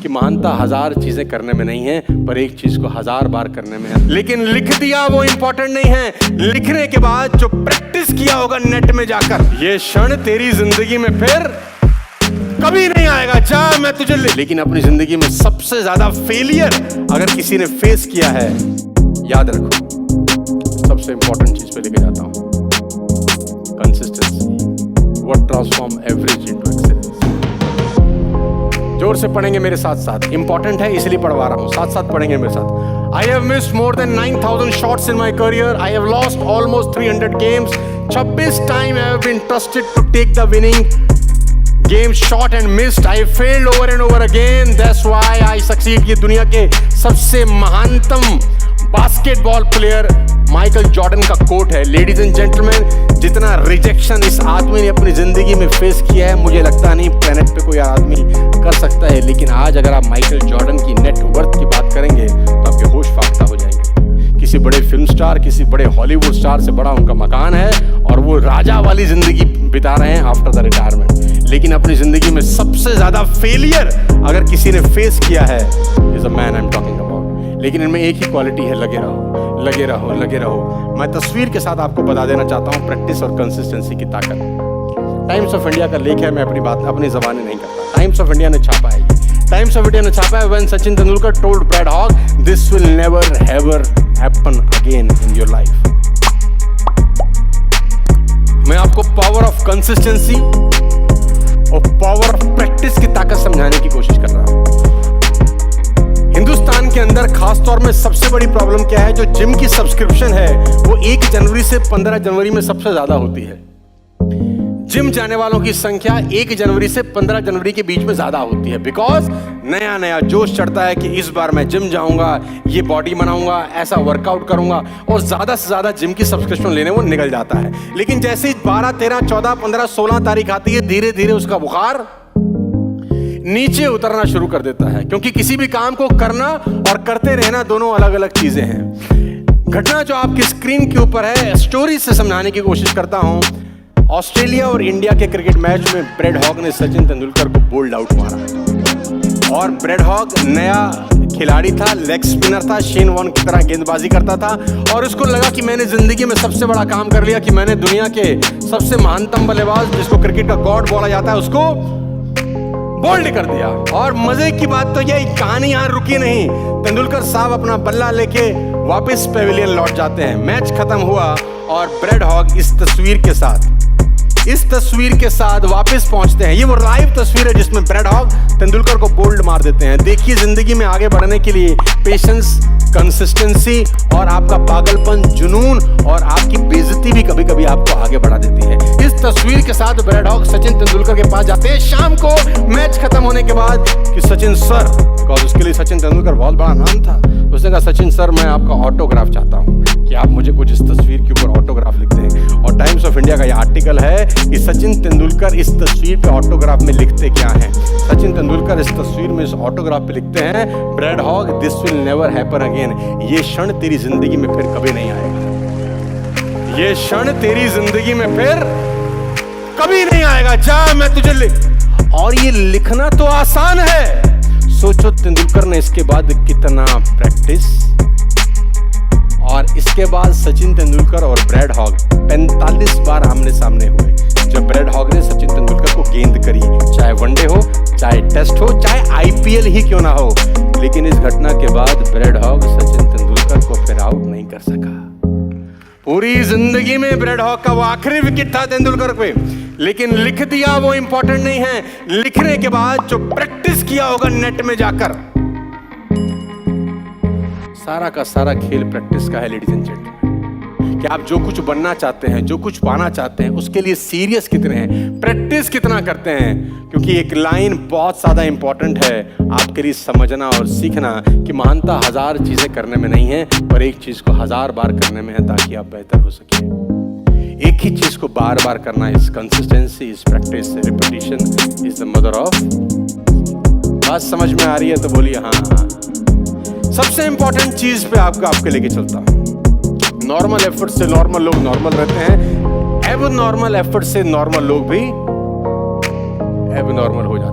कि महानता हजार चीजें करने में नहीं है, पर एक चीज को 1000 बार करने में है। लेकिन लिख दिया वो इंपॉर्टेंट नहीं है, लिखने के बाद जो प्रैक्टिस किया होगा नेट में जाकर, ये क्षण तेरी जिंदगी में फिर कभी नहीं आएगा। जा मैं तुझे लेकिन अपनी जिंदगी में सबसे ज्यादा फेलियर अगर किसी ने फेस किया है, याद रखो, सबसे इंपॉर्टेंट चीज पे लेके जाता हूं, consistency, what transform average into excellence. जोर से पढ़ेंगे मेरे साथ साथ, इंपॉर्टेंट है इसलिए पढ़वा रहा हूं, साथ साथ पढ़ेंगे मेरे साथ। I have missed more than 9,000 shots in my career. I have lost almost 300 games. 26 times I have been trusted to take the winning game, shot and missed. I failed over and over again. That's why I succeed. ये दुनिया के सबसे महानतम basketball player Michael Jordan का coat है। Ladies and gentleman, जितना rejection इस आदमी ने अपनी जिंदगी में फेस किया है, मुझे लगता नहीं प्लेनेट पे कोई आदमी कर सकता है। लेकिन आज अगर आप माइकल जॉर्डन की नेट वर्थ की बात करेंगे तो आपके होश फाख्ता हो जाएंगे। किसी बड़े फिल्म स्टार, किसी बड़े हॉलीवुड स्टार से बड़ा उनका मकान है और वो राजा वाली जिंदगी बिता रहे हैं आफ्टर द रिटायरमेंट। लेकिन अपनी जिंदगी में सबसे ज्यादा फेलियर अगर किसी ने फेस किया है, is a man I am talking about. लेकिन इनमें एक ही क्वालिटी है, लगे रहो, लगे रहो, लगे रहो। मैं तस्वीर के साथ आपको बता देना चाहता हूँ प्रैक्टिस और कंसिस्टेंसी की ताकत। टाइम्स ऑफ इंडिया का लेख है, मैं अपनी बात अपनी ज़बानी नहीं करता। टाइम्स ऑफ इंडिया ने छापा है, टाइम्स ऑफ इंडिया ने छापा है, when Sachin Tendulkar told Brad Hogg, this will never ever happen again in your life. मैं आपको पावर ऑफ कंसिस्टेंसी और पावर ऑफ प्रैक्टिस की ताकत समझाने की कोशिश कर रहा हूं। हिंदुस्तान के अंदर खास तौर में सबसे बड़ी प्रॉब्लम क्या है, जो जिम की सब्सक्रिप्शन है वो 1 जनवरी से 15 जनवरी में सबसे ज्यादा होती है। जिम जाने वालों की संख्या 1 जनवरी से 15 जनवरी के बीच में ज्यादा होती है, बिकॉज नया नया जोश चढ़ता है कि इस बार मैं जिम जाऊंगा, ये बॉडी बनाऊंगा, ऐसा वर्कआउट करूंगा, और ज्यादा से ज्यादा जिम की सब्सक्रिप्शन लेने वो निकल जाता है। लेकिन जैसे ही 12, 13, 14, 15, 16 तारीख आती है, धीरे धीरे उसका बुखार नीचे उतरना शुरू कर देता है, क्योंकि किसी भी काम को करना और करते रहना दोनों अलग अलग चीजें हैं। घटना जो आपकी स्क्रीन के ऊपर है, स्टोरी से समझाने की कोशिश करता हूं। ऑस्ट्रेलिया और इंडिया के क्रिकेट मैच में ब्रैड हॉग ने सचिन तेंदुलकर को बोल्ड आउट मारा, और ब्रैड हॉग नया खिलाड़ी था, लेग स्पिनर था, शेन वॉर्न की तरह गेंदबाजी करता था, और उसको लगा कि मैंने जिंदगी में सबसे बड़ा काम कर लिया, कि मैंने दुनिया के सबसे महानतम बल्लेबाज, जिसको क्रिकेट का गॉड बोला जाता है, उसको बोल्ड कर दिया। और मजे की बात तो यही, कहानी यहाँ रुकी नहीं। तेंदुलकर साहब अपना बल्ला लेके वापस पेविलियन लौट जाते हैं। मैच खत्म हुआ और ब्रैड हॉग इस तस्वीर के साथ वापस पहुंचते हैं। ये वो लाइव तस्वीर है जिसमें ब्रैड हॉग तेंदुलकर को बोल्ड मार देते हैं। देखिए, जिंदगी में आगे बढ़ने के लिए पेशेंस, कंसिस्टेंसी और आपका पागलपन, जुनून और आपकी बेइज्जती भी कभी कभी आपको आगे बढ़ा देती है। इस तस्वीर के साथ ब्रैड हॉग सचिन तेंदुलकर के पास जाते हैं शाम को, मैच खत्म होने के बाद, कि सचिन सर, बिकॉज उसके लिए सचिन तेंदुलकर बहुत बड़ा नाम था, उसने कहा, सचिन सर, मैं आपका ऑटोग्राफ चाहता हूँ, कि आप मुझे कुछ इस तस्वीर के ऊपर ऑटोग्राफ लिख दें। और टाइम्स ऑफ इंडिया का यह आर्टिकल है कि सचिन तेंदुलकर इस तस्वीर पे ऑटोग्राफ में लिखते क्या हैं। सचिन तेंदुलकर इस तस्वीर में इस ऑटोग्राफ पे लिखते हैं, Brad Hogg, this will never happen again. ये क्षण तेरी जिंदगी में फिर कभी नहीं आएगा। ये क्षण तेरी जिंदगी में फिर कभी नहीं आएगा। जा मैं तुझे और ये लिखना तो आसान है। सोचो तेंदुलकर ने इसके बाद कितना प्रैक्टिस, और इसके बाद सचिन तेंदुलकर और ब्रैड हॉग 45 बार आमने सामने हुए। जब ब्रैड हॉग ने सचिन तेंदुलकर को गेंद करी, चाहे वनडे हो, चाहे टेस्ट हो, चाहे IPL ही क्यों ना हो, लेकिन इस घटना के बाद ब्रैड हॉग सचिन तेंदुलकर को फिर आउट नहीं कर सका। पूरी जिंदगी में ब्रैड हॉग का वो आखिरी विकेट था तेंदुलकर पे। लेकिन लिख दिया वो इंपॉर्टेंट नहीं है, लिखने के बाद जो प्रैक्टिस किया होगा नेट में जाकर, सारा का सारा खेल प्रैक्टिस का है। लेडीज एंड जेंटलमैन, कि आप जो कुछ बनना चाहते हैं, जो कुछ पाना चाहते हैं, उसके लिए सीरियस कितने हैं, प्रैक्टिस कितना करते हैं। क्योंकि एक लाइन बहुत ज्यादा इंपॉर्टेंट है आपके लिए समझना और सीखना, कि महानता 1000 चीजें करने में नहीं है, पर एक चीज को 1000 बार करने में है, ताकि आप बेहतर हो सके। एक ही चीज को बार बार करना, इस कंसिस्टेंसी, इस practice, repetition is the mother of. बात समझ में आ रही है तो बोलिए हाँ हाँ। सबसे इंपॉर्टेंट चीज पे आपके लेके चलता हूं। नॉर्मल एफर्ट से नॉर्मल लोग नॉर्मल रहते हैं, एब नॉर्मल एफर्ट से नॉर्मल लोग भी एब नॉर्मल हो जाते हैं।